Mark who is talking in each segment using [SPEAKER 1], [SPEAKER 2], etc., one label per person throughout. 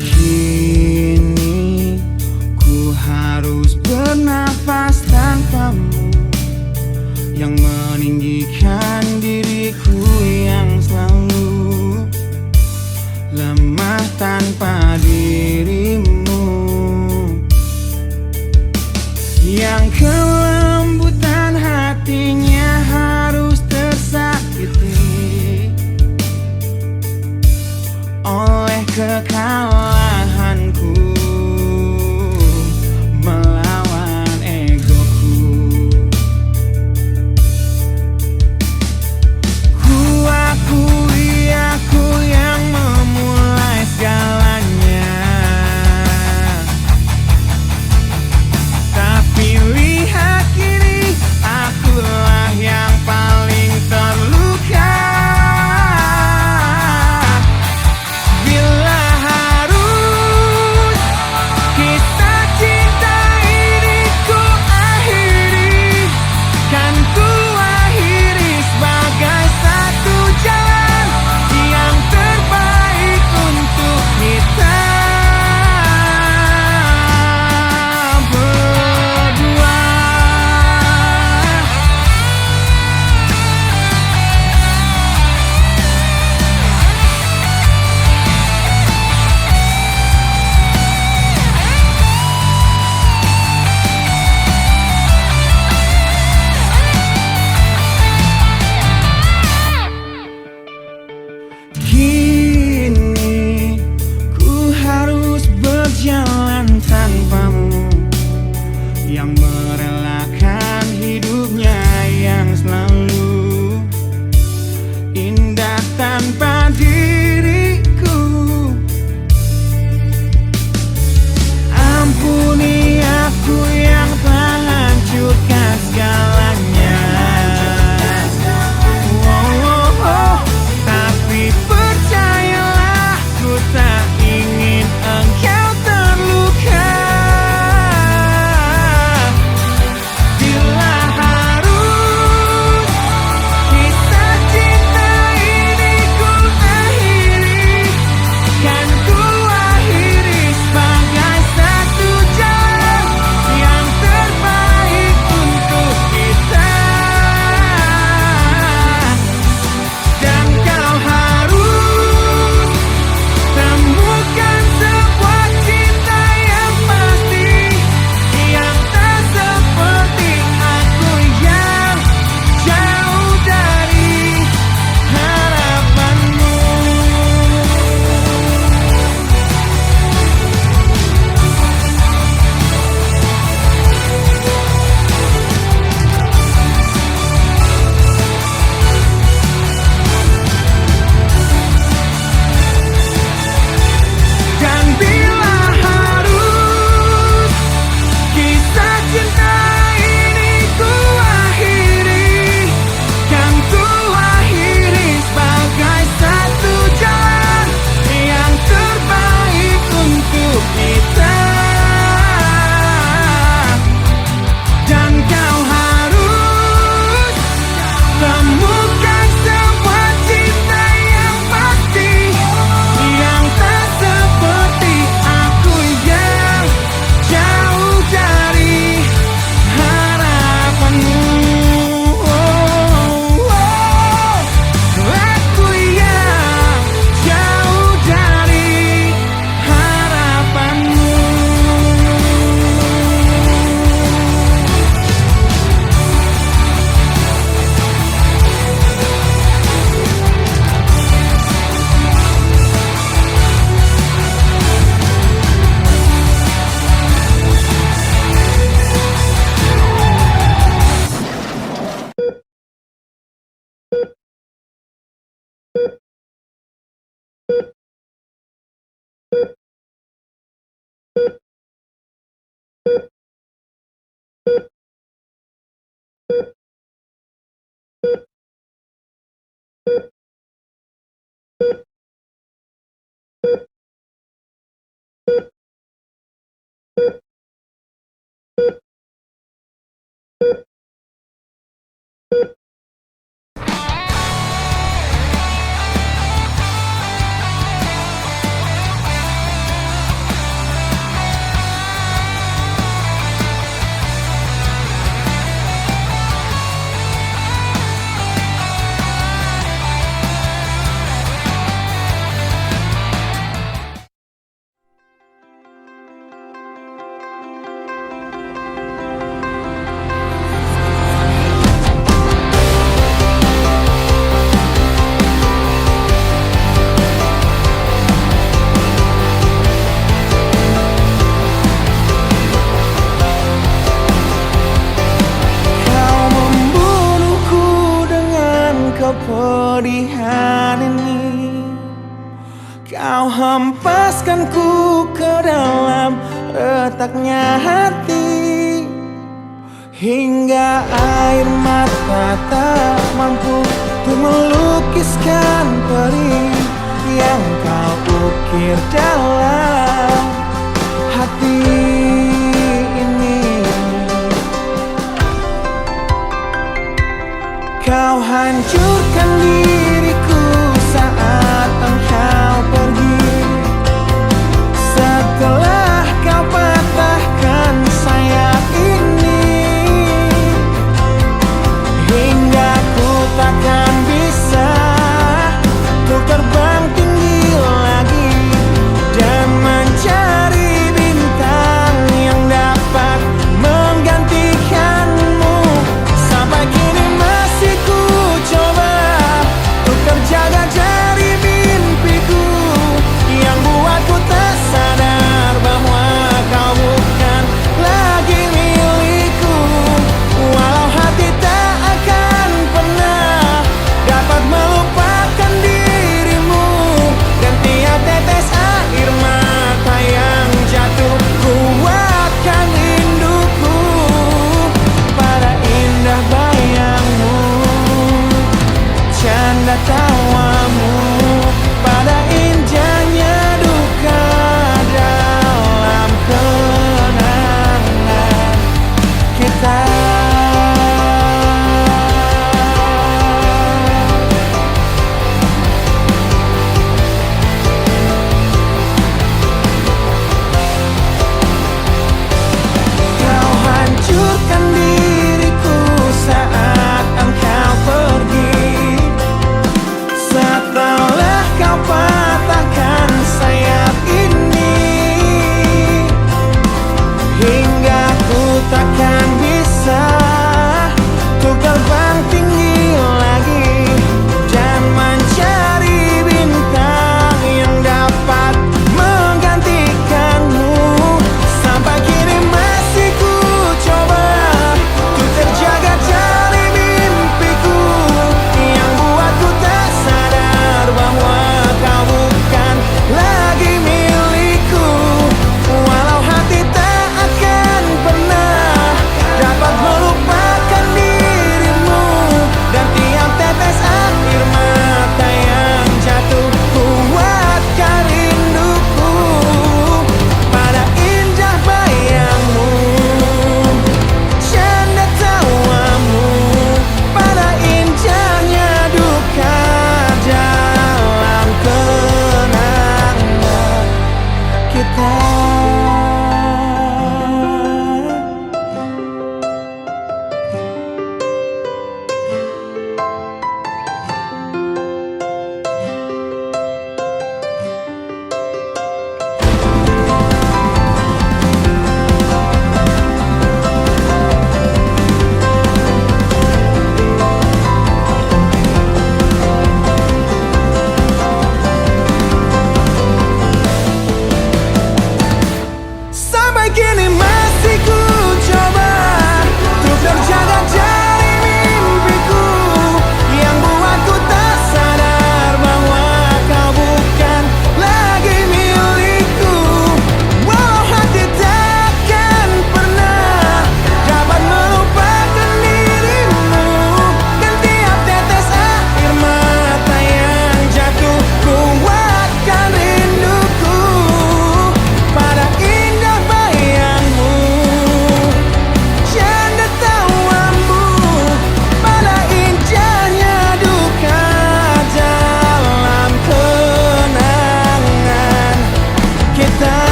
[SPEAKER 1] Kini ku harus bernafas tanpamu, yang meninggikan diriku yang selalu lemah tanpa dirimu, yang kelembutan hatinya harus tersakiti oleh kekalahanku melawan egoku. Ku akui aku yang memulai segalanya, tapi lihat kini akulah yang paling terluka. Bila harus kisah cinta ini ku akhiri, kan ku akhiri sebagai satu jalan yang terbaik untuk kita berdua. Kini ku harus berjalan tanpamu, yang merelakan hidupnya yang selalu indah tanpa diriku. Ampuni aku yang telah hancurkan segalanya. Tapi percayalah, ku tak ingin engkau terluka. Bila harus kisah cinta ini ku akhiri, kan ku akhiri sebagai satu jalan yang terbaik untuk kita. Dan kau harus temukan sebuah cinta yang pasti, yang tak seperti aku yang jauh dari harapanmu. Dan bila harus kisah cinta ini ku akhiri, kan ku akhiri sebagai satu jalan yang terbaik untuk kita. Dan kau harus temukan sebuah cinta yang pasti, yang tak seperti aku yang jauh dari harapanmu. Aku yang jauh dari harapanmu. hempaskanku ke dalam retaknya hati, hingga air mata tak mampu untuk melukiskan perih yang kau ukir dalam hati ini. Kau hancurkan diriku saat engkau pergi, setelah kau patahkan sayap ini, hingga ku takkan bisa untuk terbang tinggi lagi dan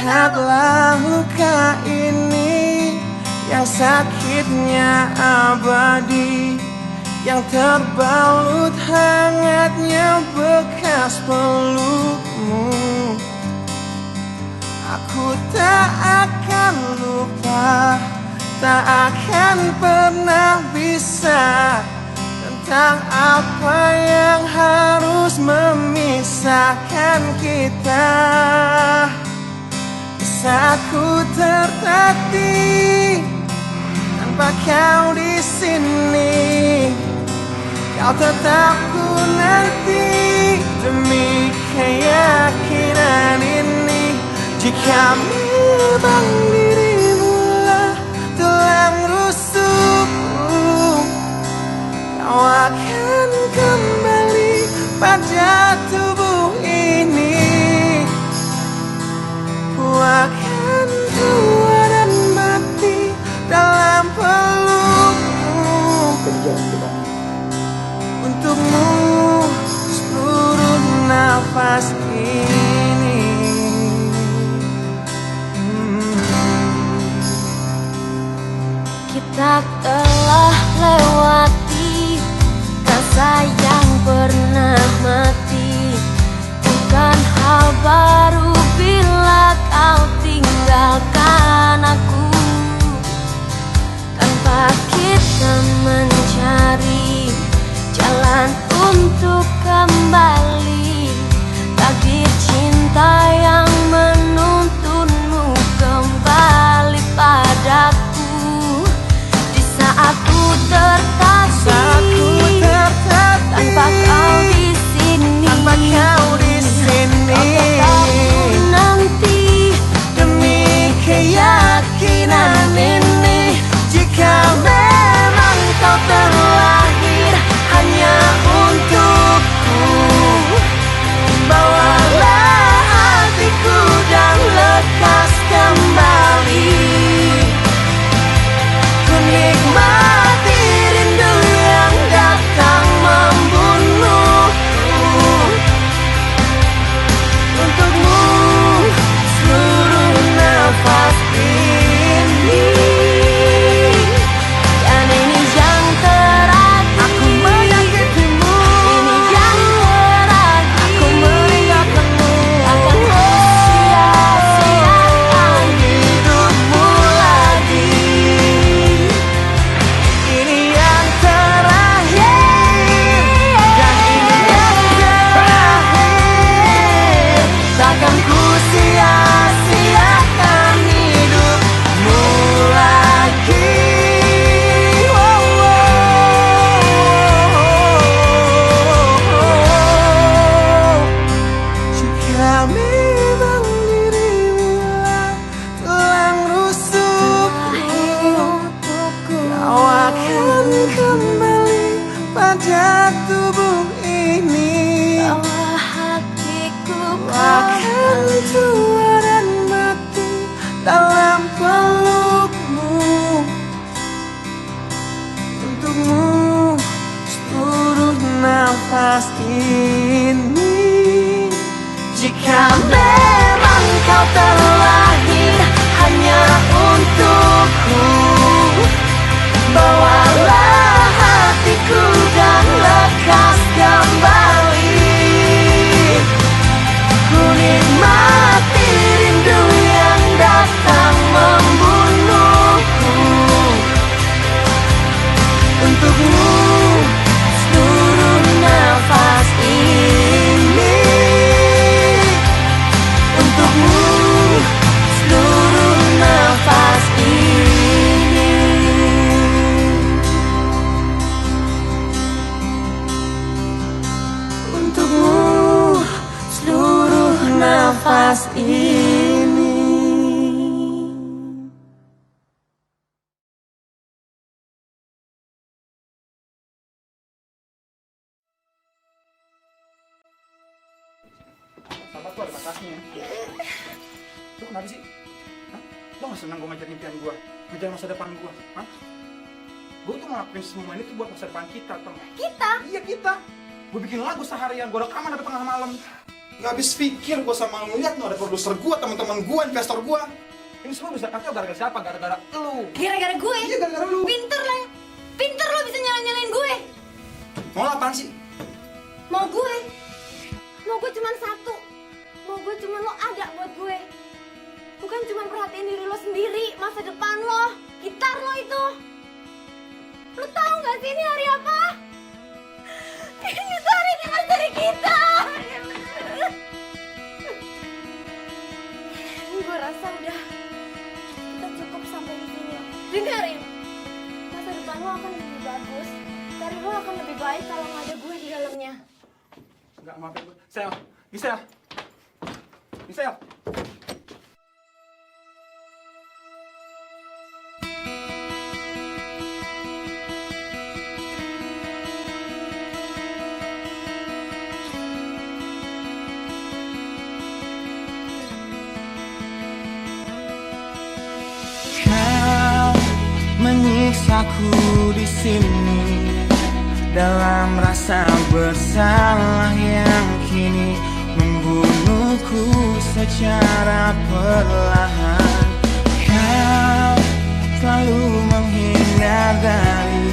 [SPEAKER 1] lihatlah luka ini yang sakitnya abadi, yang terbalut hangatnya bekas pelukmu. Aku tak akan lupa, tak akan pernah bisa, tentang apa yang harus memisahkan kita. Di saat ku tertatih tanpa kau di sini, kau tetap ku nanti demi keyakinan ini. Jika memang dirimu lah tulang rusukku, kau akan kembali pada tubuh ini. Ku akan tua dan mati dalam pelukmu. Untukmu seluruh nafas ini.
[SPEAKER 2] Kita telah lewati rasa yang pernah mati. Bukan hal baru bila kau tinggalkan aku, tanpa kita mencari jalan untuk kembali. Takdir cinta yang menuntunmu kembali padaku. Di saat ku tertatih tanpa kau di sini, kau tetap ku nanti
[SPEAKER 1] Demi keyakinan ini. Jika memang kau terlahir hanya untukku, bawalah hatiku dan lekas kembali. Ku nikmati rindu yang datang membunuhku. Untukmu seluruh nafas ini.
[SPEAKER 2] dan ini yang terakhir.
[SPEAKER 1] Aku menyakitimu,
[SPEAKER 2] Ini yang terakhir.
[SPEAKER 1] aku meninggalkanmu.
[SPEAKER 2] Akan sia-siakan
[SPEAKER 1] hidupmu lagi. Ini yang terakhir, dan ini yang terakhir. Takkan ku sia-siakan hidupmu lagi. Jika memang dirimu lah tulang rusukku, kau akan kembali pada tubuh ini.
[SPEAKER 2] Bawa hatiku
[SPEAKER 1] Kau akan tua dan mati dalam pelukmu. Untukmu seluruh nafas ini. Jika memang kau terlahir hanya untukku, bawalah hatiku dan lekas kembali. Ku nikmati rindu yang datang membunuhku. Untukmu seluruh nafas ini. Untukmu seluruh nafas ini. Untukmu seluruh nafas ini.
[SPEAKER 3] Sahabat tuh ada batasnya. Lu kenapa sih? Hah? Lu gak senang gue ngejar impian gue? Ngejar masa depan gue? Hah? Gue tuh ngelakuin semua ini tuh buat masa depan kita, tau gak?
[SPEAKER 2] kita.
[SPEAKER 3] Iya kita. Gue bikin lagu seharian, gue rekaman sampai tengah malam. Gak habis pikir gue sama lu. Lihat no, ada produser gue, teman-teman gue, investor gue. Ini semua bisa kacau gara-gara siapa? Gara-gara lu.
[SPEAKER 2] Gara-gara gue?
[SPEAKER 3] Iya, gara-gara lu.
[SPEAKER 2] Pinter lah. Pinter lo bisa nyalain gue.
[SPEAKER 3] Mau lo apaan sih?
[SPEAKER 2] Mau gue cuma satu. Mau gue cuma lo ada buat gue. Bukan cuma perhatiin diri lo sendiri, masa depan lo, gitar lo itu. Lo tahu nggak sih ini hari apa? Ini hari anniversary kita. Gue rasa udah kita cukup sampai di sini. Dengerin, masa depan lo akan lebih bagus. Karir lo akan lebih baik kalau nggak ada gue di dalamnya.
[SPEAKER 3] Enggak, maafin gue. Gisel.
[SPEAKER 1] Kau menyiksaku di sini dalam rasa bersalah yang kini membunuhku secara perlahan. Kau selalu menghindar dari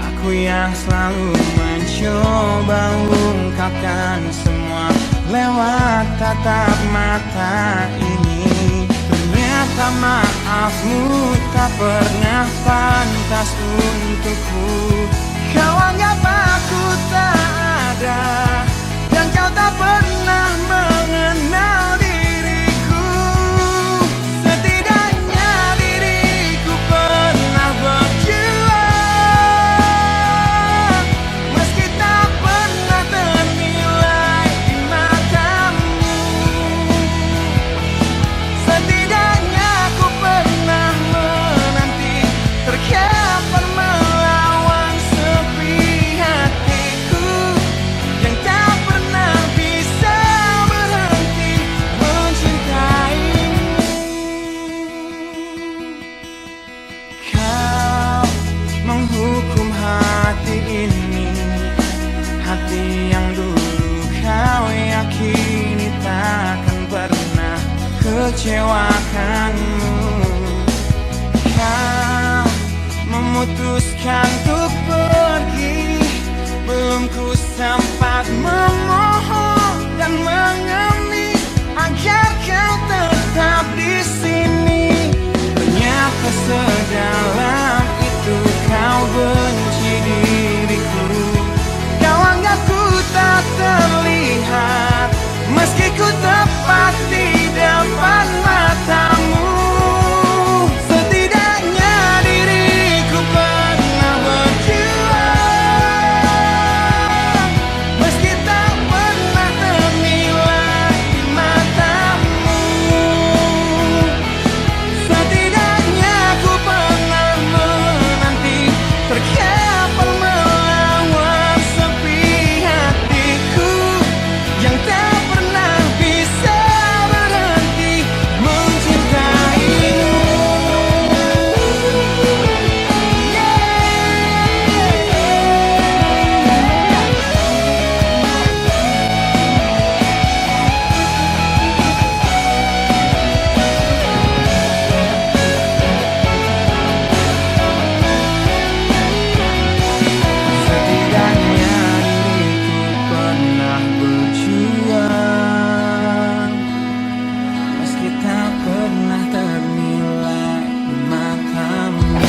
[SPEAKER 1] aku yang selalu mencoba ungkapkan semua lewat tatap mata ini. Ternyata maafmu tak pernah pantas untukku. Kau anggap aku tak ada, dan kau tak pernah mengenal diriku. Setidaknya diriku pernah berjuang, meski tak pernah ternilai di matamu. Setidaknya aku pernah menanti, terkapar melawan sepi hatiku yang tak pernah bisa berhenti mencintaimu. Kau menghukum hati ini, hati yang dulu kau yakini takkan pernah kecewakanmu. Kau memutuskan untuk pergi, belum ku sempat memohon dan mengemis agar kau tetap di sini. Ternyata sedalam itu kau benci diriku. Kau anggap ku tak terlihat, meski ku tepat di depan matamu. Setidaknya diriku pernah berjuang, meski tak pernah ternilai di matamu. Setidaknya ku pernah menanti, terkapar melawan sepi hatiku yang tak pernah bisa berhenti mencintaimu. Setidaknya diriku pernah berjuang, meski tak pernah ternilai di matamu.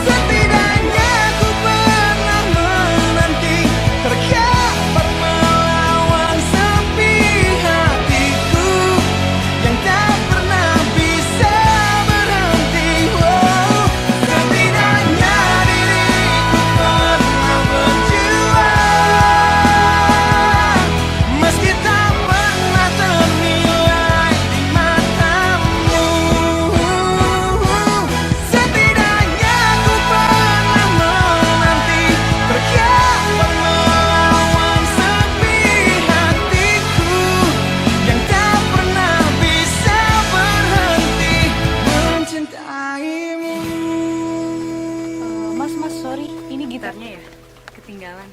[SPEAKER 1] Setidaknya ku pernah menanti, terkapar melawan sepi hatiku yang tak pernah bisa berhenti. Setidaknya diriku pernah berjuang, meski tak pernah ternilai di matamu. Setidaknya ku pernah menanti, terkapar melawan sepi hatiku yang tak pernah bisa berhenti mencintaimu.
[SPEAKER 4] Mas, sorry, ini gitarnya ya ketinggalan.